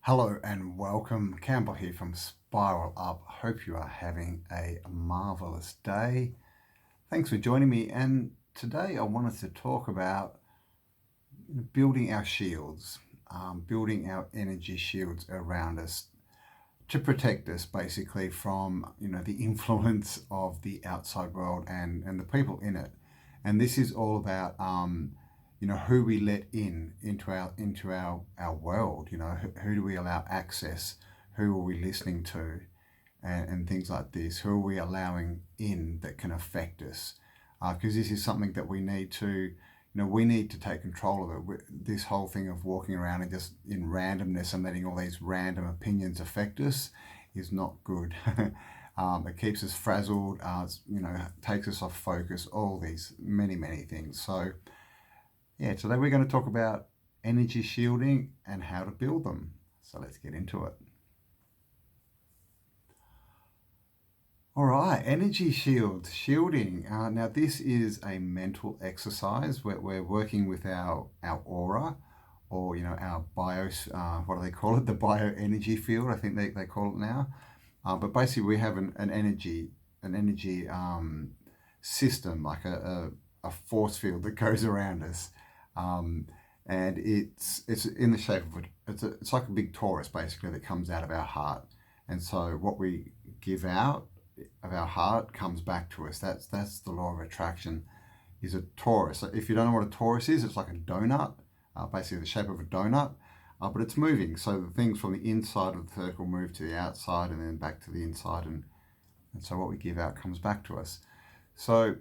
Hello and welcome. Campbell here from Spiral Up. Hope you are having a marvelous day. Thanks for joining me. And today I wanted to talk about building our shields, building our energy shields around us to protect us basically from the influence of the outside world and the people in it. And this is all about who we let into our world. Who do we allow access? Who are we listening to? And things like this. Who are we allowing in that can affect us? Because this is something that we need to take control of it. This whole thing of walking around and just in randomness and letting all these random opinions affect us is not good. It keeps us frazzled, takes us off focus, all these many things. So yeah, today we're going to talk about energy shielding and how to build them. So let's get into it. All right, energy shielding. Now this is a mental exercise where we're working with our aura, or our what do they call it? The bioenergy field, I think they call it now. But basically we have an energy system, like a force field that goes around us. And it's in the shape of it's like a big torus basically that comes out of our heart. And so what we give out of our heart comes back to us. That's the law of attraction, is a torus. So if you don't know what a torus is, it's like a donut, basically the shape of a donut, but it's moving. So the things from the inside of the circle move to the outside and then back to the inside, and so what we give out comes back to us. So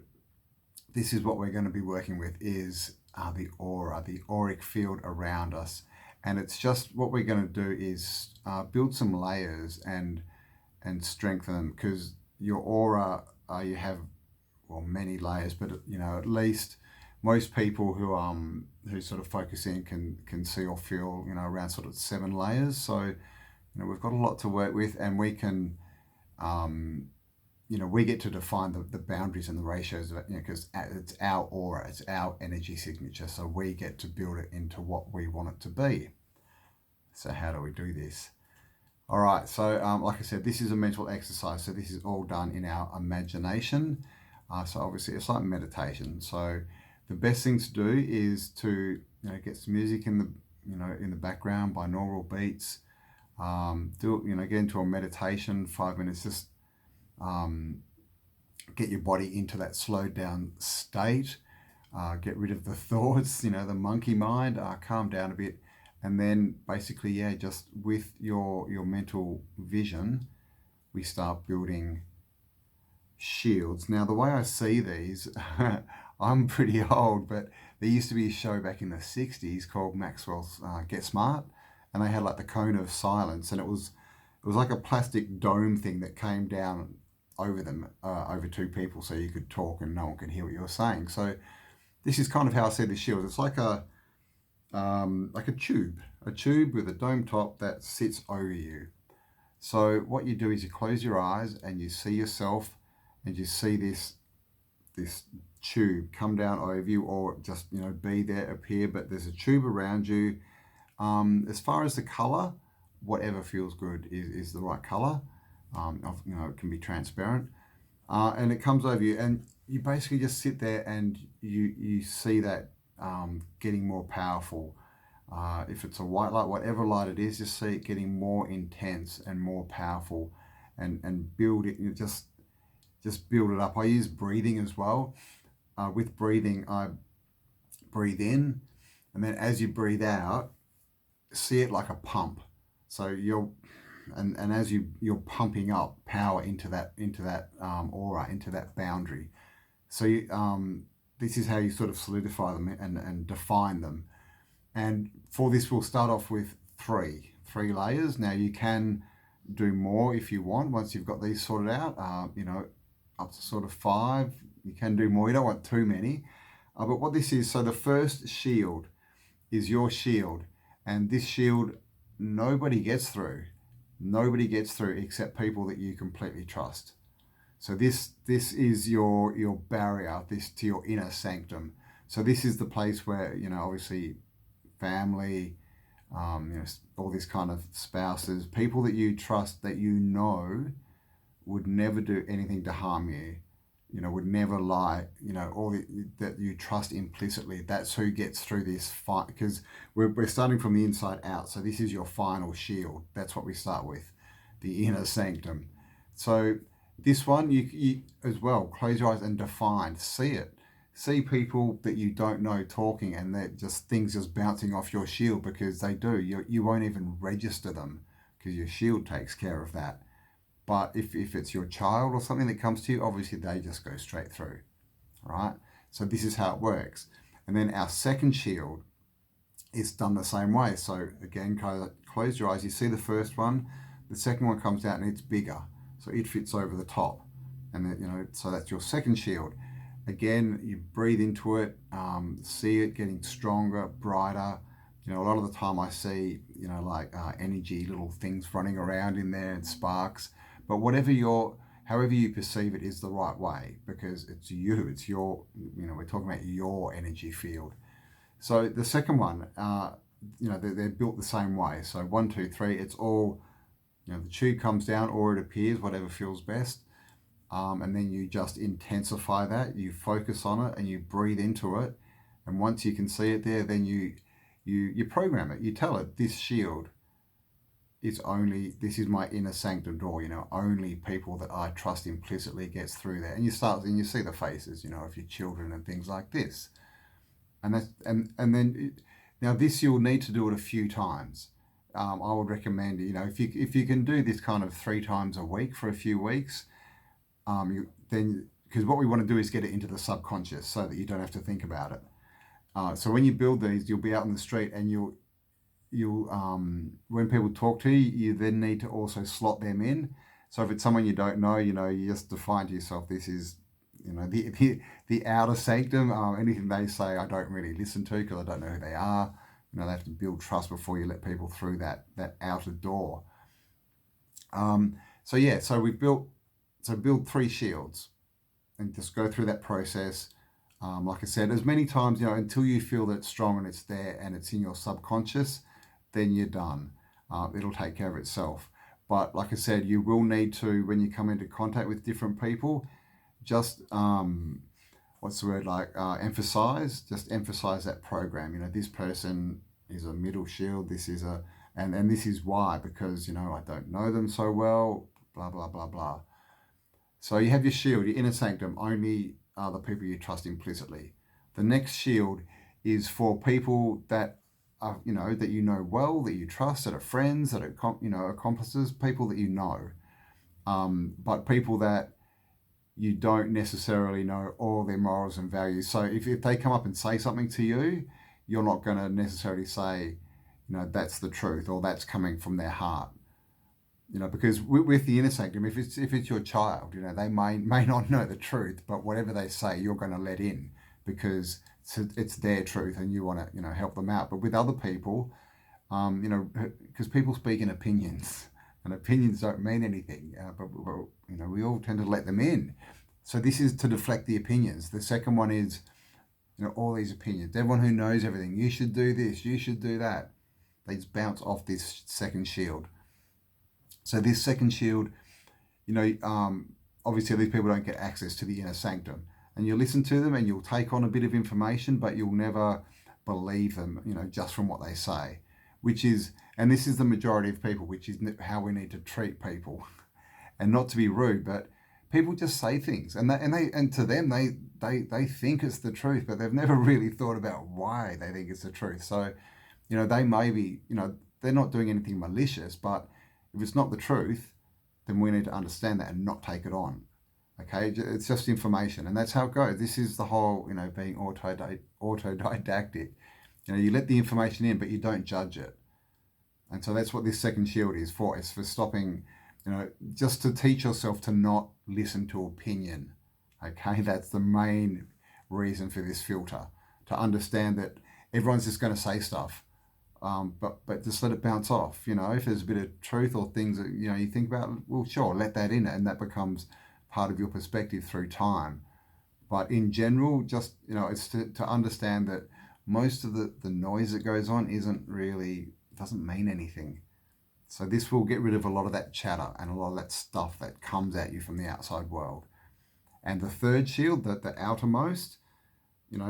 this is what we're going to be working with, is the aura, the auric field around us. And it's just what we're going to do is build some layers and strengthen them, because your aura, you have many layers, but at least most people who sort of focus in can see or feel around sort of 7 layers. So we've got a lot to work with, and we can we get to define the boundaries and the ratios of it, because it's our aura, it's our energy signature, so we get to build it into what we want it to be. So how do we do this? All right, so like I said, this is a mental exercise, so this is all done in our imagination. So obviously it's like meditation. So the best thing to do is to get some music in the background, binaural beats. Get into a meditation, 5 minutes, just get your body into that slowed down state. Get rid of the thoughts, the monkey mind. Calm down a bit. And then basically, just with your mental vision, we start building shields. Now, the way I see these, I'm pretty old, but there used to be a show back in the 60s called Maxwell's Get Smart, and they had like the cone of silence, and it was like a plastic dome thing that came down over them, over 2 people, so you could talk and no one could hear what you were saying. So this is kind of how I see the shields. It's like a tube with a dome top that sits over you. So what you do is you close your eyes and you see yourself, and you see this tube come down over you, or just be there, appear, but there's a tube around you. As far as the color, whatever feels good is the right color. It can be transparent, and it comes over you, and you basically just sit there and you see that getting more powerful. If it's a white light, whatever light it is, just see it getting more intense and more powerful, and build it. Just build it up. I use breathing as well. With breathing, I breathe in, and then as you breathe out, see it like a pump. So and as you're pumping up power into that aura, into that boundary. So this is how you sort of solidify them and define them. And for this, we'll start off with three layers. Now you can do more if you want. Once you've got these sorted out, up to sort of 5. You can do more. You don't want too many. But what this is, so the first shield is your shield, and this shield nobody gets through. Nobody gets through except people that you completely trust. So this is your barrier, this to your inner sanctum. So this is the place where obviously family, all this kind of spouses, people that you trust, that you know would never do anything to harm you, would never lie, that you trust implicitly. That's who gets through this fight, because we're starting from the inside out. So this is your final shield. That's what we start with, the inner sanctum. So this one, you as well, close your eyes and define, see it. See people that you don't know talking, and they're just things just bouncing off your shield, because they do. You won't even register them, because your shield takes care of that. But if it's your child or something that comes to you, obviously they just go straight through. All right? So this is how it works. And then our second shield is done the same way. So again, close your eyes. You see the first one. The second one comes out and it's bigger. So it fits over the top. And then, so that's your second shield. Again, you breathe into it, see it getting stronger, brighter. A lot of the time I see, energy, little things running around in there and sparks. But however you perceive it is the right way, because it's it's your, we're talking about your energy field. So the second one, they're built the same way. So 1, 2, 3, it's all, the tube comes down, or it appears, whatever feels best. And then you just intensify that, you focus on it and you breathe into it. And once you can see it there, then you program it. You tell it, this shield is this is my inner sanctum door, only people that I trust implicitly gets through there. And you see the faces, of your children and things like this. And that's, and then, now this you'll need to do it a few times. I would recommend, if you can do this kind of 3 times a week for a few weeks, because what we want to do is get it into the subconscious so that you don't have to think about it. So when you build these, you'll be out in the street, and you'll when people talk to you, you then need to also slot them in. So if it's someone you don't know, you just define to yourself, this is, the outer sanctum. Anything they say, I don't really listen to, because I don't know who they are. They have to build trust before you let people through that outer door. So build 3 shields and just go through that process. Like I said, as many times, until you feel that it's strong and it's there and it's in your subconscious, then you're done. It'll take care of itself. But like I said, you will need to, when you come into contact with different people, just, emphasize that program. This person is a middle shield, this is and this is why, because, I don't know them so well, blah, blah, blah, blah. So you have your shield, your inner sanctum, only the people you trust implicitly. The next shield is for people that are, that you know well, that you trust, that are friends, that are accomplices, people that you know, but people that you don't necessarily know all their morals and values. So if they come up and say something to you, you're not going to necessarily say, that's the truth, or that's coming from their heart. Because with the inner sanctum, if it's your child, they may not know the truth, but whatever they say, you're going to let in, because it's their truth and you want to, help them out. But with other people, because people speak in opinions, and opinions don't mean anything, but we all tend to let them in. So this is to deflect the opinions. The second one is, all these opinions. Everyone who knows everything, you should do this, you should do that. They just bounce off this second shield. So this second shield, obviously these people don't get access to the inner sanctum, and you listen to them and you'll take on a bit of information, but you'll never believe them, just from what they say, and this is the majority of people, which is how we need to treat people. And not to be rude, but people just say things, and to them, they think it's the truth, but they've never really thought about why they think it's the truth. So, they may be, they're not doing anything malicious, but if it's not the truth, then we need to understand that and not take it on. Okay, it's just information, and that's how it goes. This is the whole, being autodidactic. You let the information in, but you don't judge it. And so that's what this second shield is for. It's for stopping, just to teach yourself to not listen to opinion. Okay, that's the main reason for this filter. To understand that everyone's just going to say stuff. But just let it bounce off. If there's a bit of truth or things that you think about, well, sure, let that in, and that becomes part of your perspective through time. But in general, just it's to understand that most of the noise that goes on isn't really doesn't mean anything. So this will get rid of a lot of that chatter and a lot of that stuff that comes at you from the outside world. And the third shield, the outermost,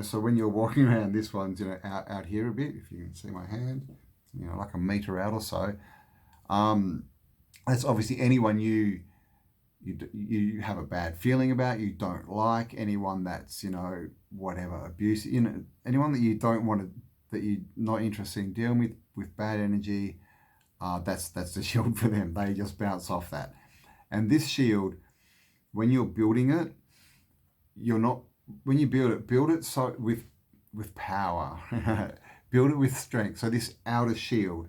so when you're walking around, this one's, out here a bit, if you can see my hand, like a meter out or so. That's obviously anyone you have a bad feeling about, you don't like, anyone that's, whatever, abusive, anyone that you don't want to, that you're not interested in dealing with bad energy, that's the shield for them. They just bounce off that. And this shield, when you're building it, when you build it so with power, build it with strength. So this outer shield.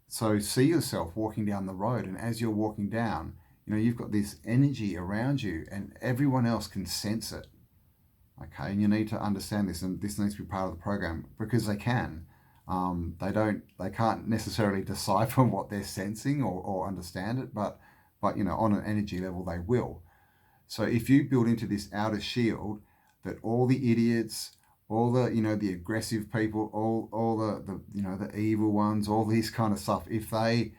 So see yourself walking down the road, and as you're walking down, you've got this energy around you, and everyone else can sense it. Okay, and you need to understand this, and this needs to be part of the program, because they can. They can't necessarily decipher what they're sensing or understand it, but on an energy level they will. So if you build into this outer shield that all the idiots, all the the aggressive people, all the the evil ones, all this kind of stuff, if they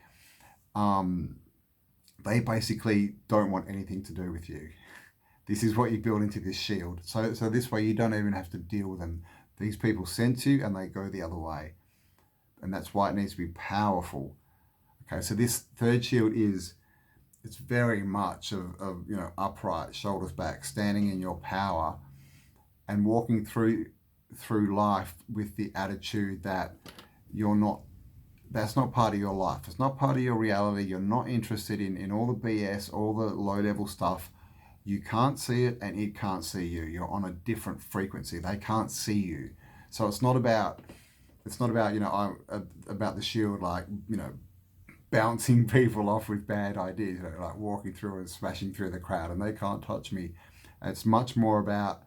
basically don't want anything to do with you. This is what you build into this shield. So this way you don't even have to deal with them. These people sense you and they go the other way. And that's why it needs to be powerful. Okay, so this third shield it's very much of upright, shoulders back, standing in your power and walking through life with the attitude that that's not part of your life. It's not part of your reality. You're not interested in all the BS, all the low-level stuff. You can't see it and it can't see you. You're on a different frequency. They can't see you. So it's not about about the shield, like, bouncing people off with bad ideas, like walking through and smashing through the crowd and they can't touch me. It's much more about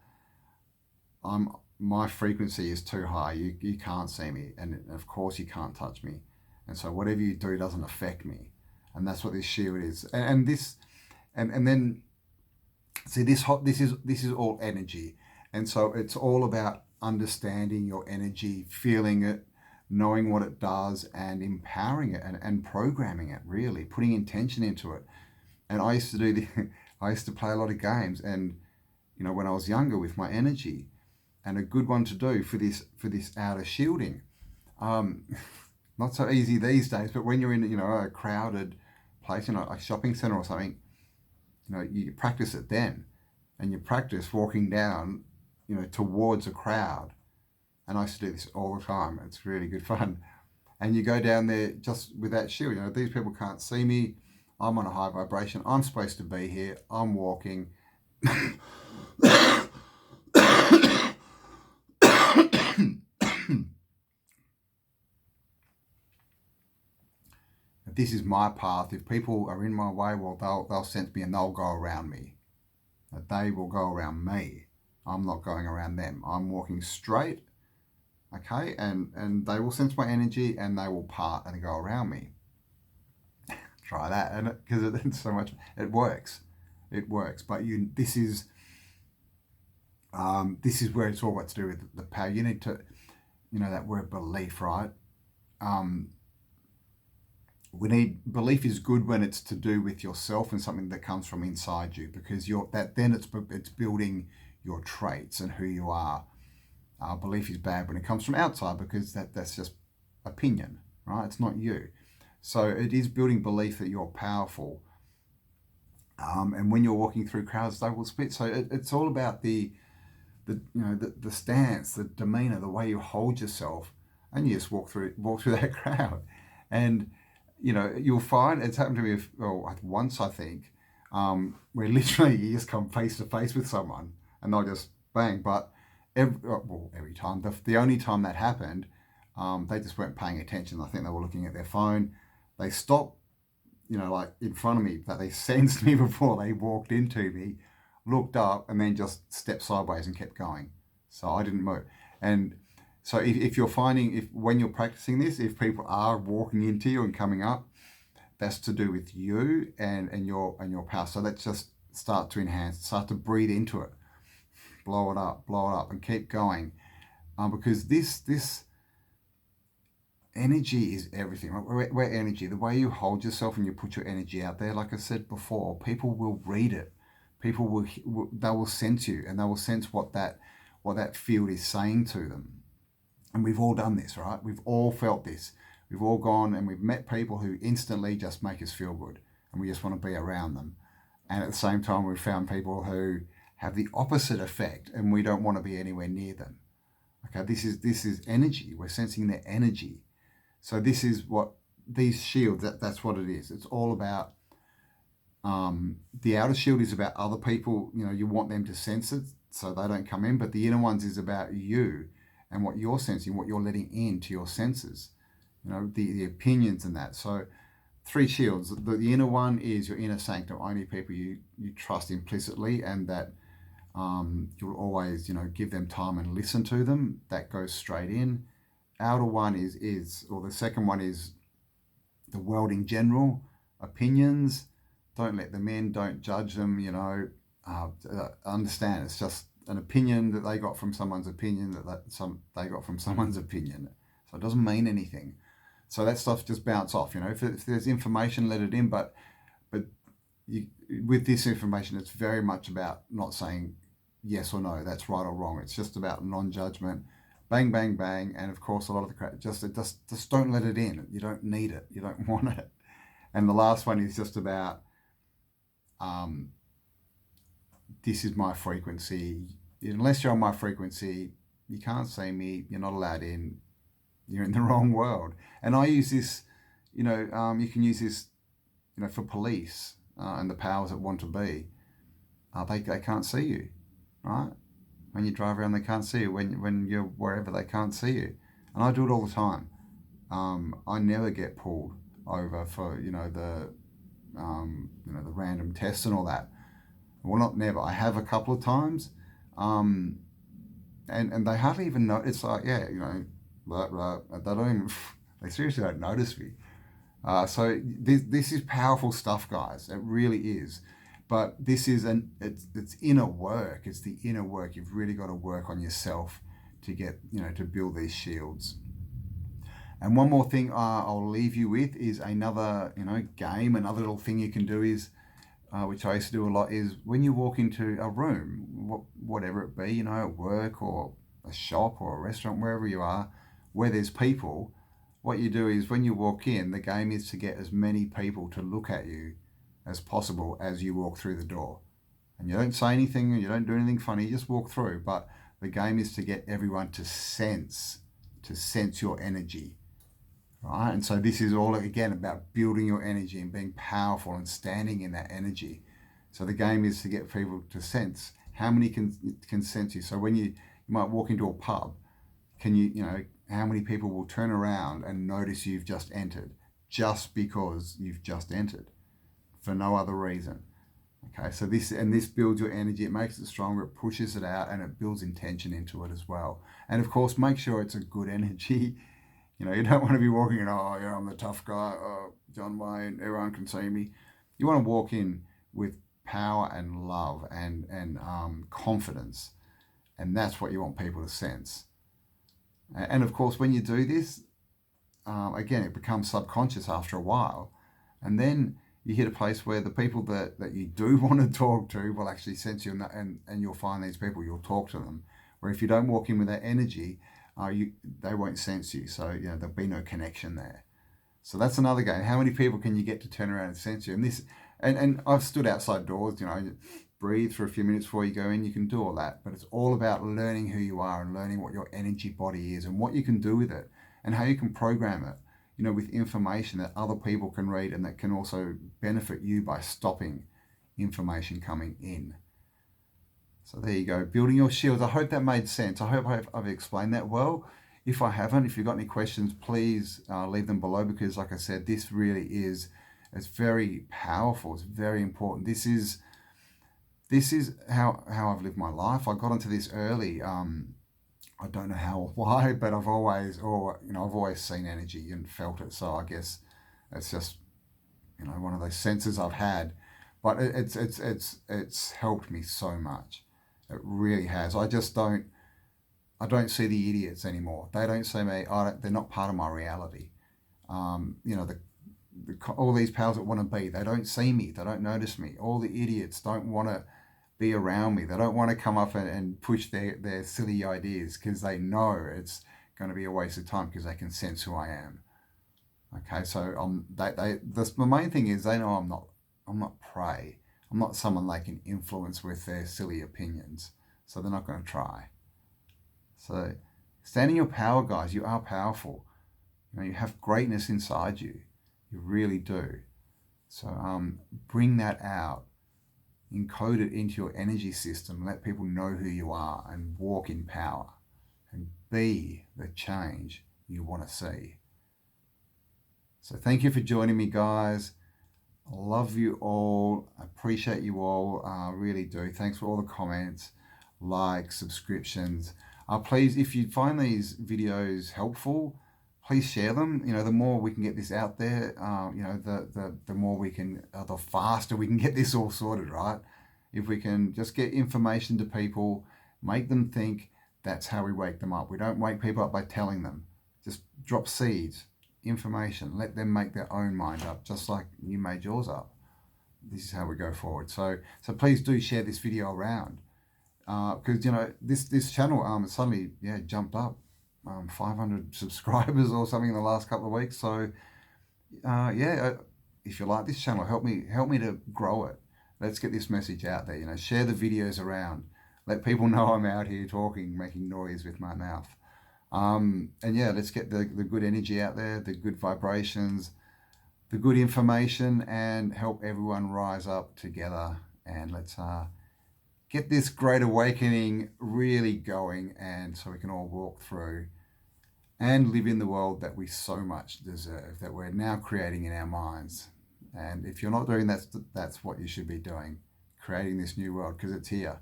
my frequency is too high. You can't see me, and of course you can't touch me. And so whatever you do doesn't affect me. And that's what this shield is. And then see this is all energy. And so it's all about understanding your energy, feeling it, knowing what it does, and empowering it and programming it, really putting intention into it. And I used to play a lot of games, and when I was younger, with my energy. And a good one to do for this outer shielding. Not so easy these days, but when you're in a crowded place, a shopping center or something, you practice it then, and you practice walking down towards a crowd. And I used to do this all the time. It's really good fun. And you go down there just with that shield. These people can't see me. I'm on a high vibration. I'm supposed to be here. I'm walking. This is my path. If people are in my way, well, they'll sense me and they'll go around me. They will go around me. I'm not going around them. I'm walking straight. Okay, and they will sense my energy and they will part and go around me. Try that, and because it's so much, it works. But this is where it's all got to do with the power. You need to, that word belief, right? Belief is good when it's to do with yourself and something that comes from inside you, because it's building your traits and who you are. Belief is bad when it comes from outside, because that's just opinion, right? It's not you. So it is building belief that you're powerful. And when you're walking through crowds, they will split. So it's all about the stance, the demeanor, the way you hold yourself, and you just walk through that crowd. And you'll find, it's happened to me once, I think, where literally you just come face to face with someone and they'll just bang. But every time, the only time that happened, they just weren't paying attention. I think they were looking at their phone. They stopped, like in front of me, that they sensed me before they walked into me, looked up, and then just stepped sideways and kept going. So I didn't move. And so if you're finding, when you're practicing this, if people are walking into you and coming up, that's to do with you and your power. So let's just start to enhance, start to breathe into it, blow it up, and keep going, because this energy is everything. We're energy. The way you hold yourself and you put your energy out there, like I said before, people will read it. People they will sense you, and they will sense what that field is saying to them. And we've all done this, right? We've all felt this. We've all gone and we've met people who instantly just make us feel good, and we just want to be around them. And at the same time, we've found people who have the opposite effect, and we don't want to be anywhere near them. Okay, this is energy. We're sensing their energy. So this is what these shields. That's what it is. It's all about. The outer shield is about other people. You want them to sense it so they don't come in. But the inner ones is about you and what you're sensing, what you're letting into your senses. The opinions and that. So 3 shields. The inner one is your inner sanctum, only people you trust implicitly, and that you'll always give them time and listen to them. That goes straight in. Outer one or the second one is the world in general, opinions. Don't let them in. Don't judge them. Understand it's just an opinion that they got from someone's opinion they got from someone's opinion. So it doesn't mean anything. So that stuff just bounce off. If there's information, let it in. But with this information, it's very much about not saying yes or no, that's right or wrong. It's just about non-judgment. Bang, bang, bang. And of course, a lot of the crap, just don't let it in. You don't need it. You don't want it. And the last one is just about, this is my frequency. Unless you're on my frequency, you can't see me. You're not allowed in. You're in the wrong world. And I use this, you can use this, for police and the powers that want to be. They can't see you, right? When you drive around, they can't see you. When you're wherever, they can't see you. And I do it all the time. I never get pulled over for the random tests and all that. Well, not never. I have a couple of times, and they hardly even know. It's like, blah, blah. They don't even. They seriously don't notice me. So this is powerful stuff, guys. It really is. But this is it's inner work. It's the inner work. You've really got to work on yourself to get to build these shields. And one more thing I'll leave you with is another game. Another little thing you can do is, which I used to do a lot, is when you walk into a room, whatever it be, at work or a shop or a restaurant, wherever you are, where there's people, what you do is when you walk in, the game is to get as many people to look at you as possible as you walk through the door. And you don't say anything, and you don't do anything funny, you just walk through. But the game is to get everyone to sense your energy. Right? And so this is all, again, about building your energy and being powerful and standing in that energy. So the game is to get people to sense how many can sense you. So when you might walk into a pub, how many people will turn around and notice you've just entered just because you've just entered for no other reason. Okay, so this builds your energy. It makes it stronger. It pushes it out, and it builds intention into it as well. And of course, make sure it's a good energy. You don't want to be walking in, I'm the tough guy, John Wayne, everyone can see me. You want to walk in with power and love and confidence. And that's what you want people to sense. And of course, when you do this, again, it becomes subconscious after a while. And then you hit a place where the people that you do want to talk to will actually sense you, and you'll find these people, you'll talk to them. Where if you don't walk in with that energy, they won't sense you. So, there'll be no connection there. So that's another game. How many people can you get to turn around and sense you? And I've stood outside doors, breathe for a few minutes before you go in. You can do all that. But it's all about learning who you are and learning what your energy body is and what you can do with it and how you can program it, with information that other people can read and that can also benefit you by stopping information coming in. So there you go, building your shields. I hope that made sense. I hope I've explained that well. If I haven't, if you've got any questions, please leave them below, because like I said, this really it's very powerful. It's very important. This is how I've lived my life. I got into this early. I don't know how or why, but I've always seen energy and felt it. So I guess it's just, one of those senses I've had. But it's helped me so much. It really has. I just don't I don't see the idiots anymore. They don't see me. They're not part of my reality. You know, all these pals that want to be, they don't see me. They don't notice me. All the idiots don't want to be around me. They don't want to come up and push their silly ideas because they know it's going to be a waste of time because they can sense who I am. Okay, so the main thing is they know I'm not prey. I'm not someone they can influence with their silly opinions. So they're not going to try. So stand in your power, guys. You are powerful. You know, you have greatness inside you. You really do. So bring that out. Encode it into your energy system. Let people know who you are and walk in power and be the change you want to see. So thank you for joining me, guys. I love you all. I appreciate you all. I really do. Thanks for all the comments, likes, subscriptions. Please, if you find these videos helpful, please share them. You know, the more we can get this out there, you know, the more we can, the faster we can get this all sorted, right? If we can just get information to people, make them think, that's how we wake them up. We don't wake people up by telling them. Just drop seeds, information, let them make their own mind up, just like you made yours up. This is how we go forward. So please do share this video around. Because you know this channel suddenly jumped up 500 subscribers or something in the last couple of weeks. So if you like this channel, help me to grow it. Let's get this message out there. You know, share the videos around. Let people know I'm out here talking, making noise with my mouth. And yeah, let's get the good energy out there, the good vibrations, the good information, and help everyone rise up together. And let's get this great awakening really going, and so we can all walk through and live in the world that we so much deserve, that we're now creating in our minds. And if you're not doing that, that's what you should be doing, creating this new world, because it's here.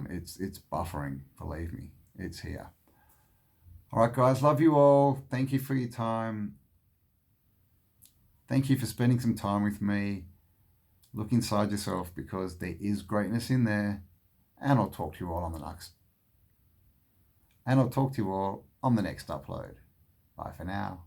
It's buffering, believe me, it's here. All right, guys, love you all. Thank you for your time. Thank you for spending some time with me. Look inside yourself, because there is greatness in there. And I'll talk to you all on the next upload. Bye for now.